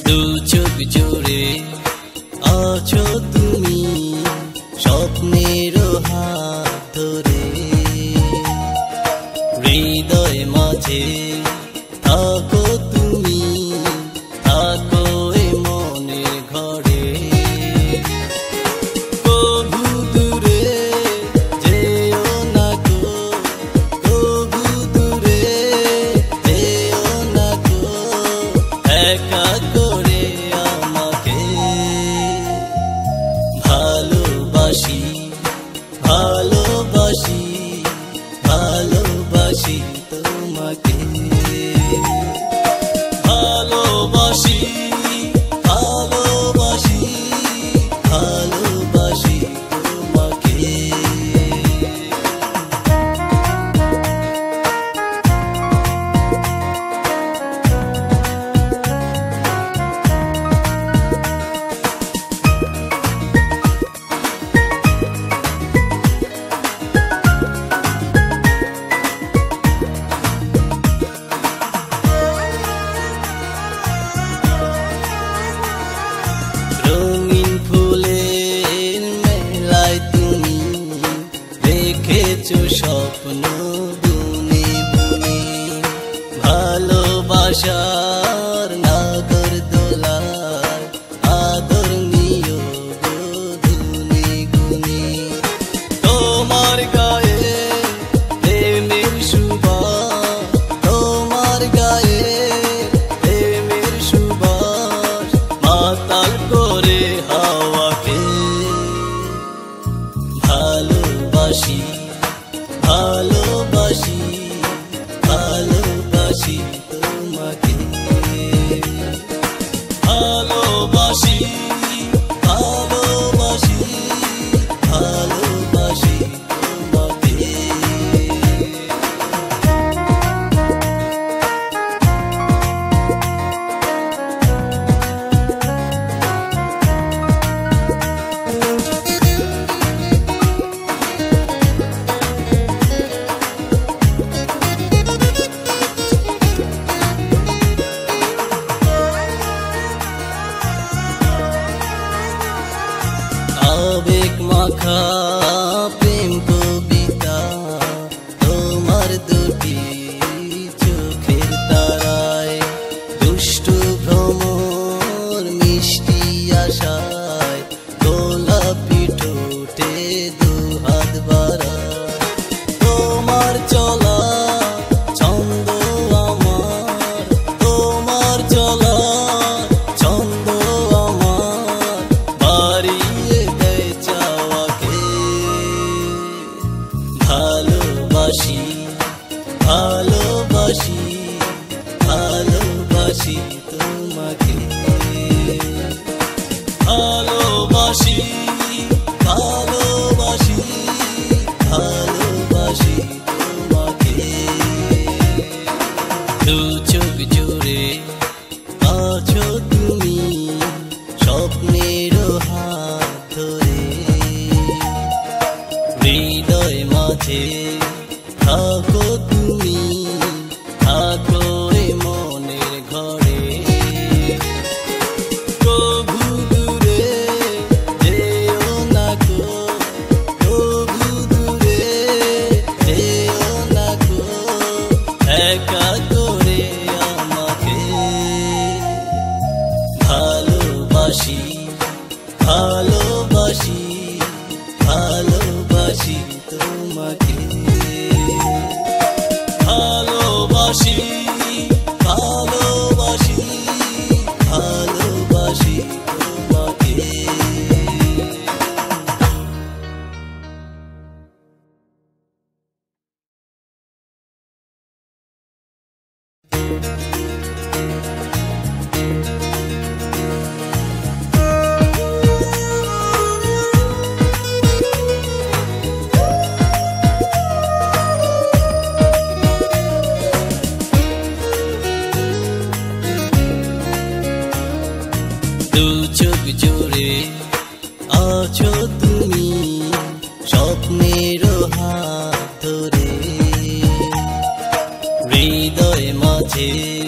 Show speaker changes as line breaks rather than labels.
দু চোখ জুড়ে আছো তুমি স্বপ্নের হাত ধরে, হৃদয় মাঝে থাকো তুমি, থাকো এ মনের ঘরে। কবু দূরে যেও না গো, কবু দূরে যেও না গো, একা করে আমাকে। ভালোবাসি ভালোবাসি ভালোবাসি তোমাকে, ভালোবাসি ভালোবাসি ভালোবাসি তোমাকে। রঙিন ফুলের মেলায় তুমি রেখেছো স্বপ্ন বুনে বুনে, ভালোবাসার নাগর দোলায় আদর নিও গো ধুনি গুনি। তোমার গায়ে প্রেমের সুবাস, তোমার গায়ে প্রেমের সুবাস মাতাল করে হাওয়াকে। ভালোবাসি ভালোবাসি ভালোবাসি তোমাকে, ভালোবাসি ভালোবাসি ভালোবাসি তোমাকে। আবেগ মাখা প্রেম কবিতা তোমার দুটি চোখের তারায়, দুষ্টু ভ্রমর মিষ্টি আশায় গোলাপি ঠোঁটে দুহাত বাড়ায়। তোমার চলা ছন্দ আমার, তোমার চলা ছন্দ আমার বাড়িয়ে দেয় চাওয়াকে। ভালোবাসি ভালোবাসি ভালোবাসি তোমাকে, ভালোবাসি ভালোবাসি ভালোবাসি তোমাকে। দু চোখ জুড়ে আছো তুমি স্বপ্নের হাত ধরে, হৃদয় মাঝে থাকো তুমি, থাকো এ মনের ঘরে। কবু দূরে যেও না গো, কবু দূরে যেও না গো, একা করে আমাকে। ভালোবাসি ভালোবাসি ভালোবাসি তোমাকে, ভালোবাসি ভালোবাসি ভালোবাসি তোমাকে। জুড়ে আছো তুমি স্বপ্নের হাত ধরে হৃদয় মাঝে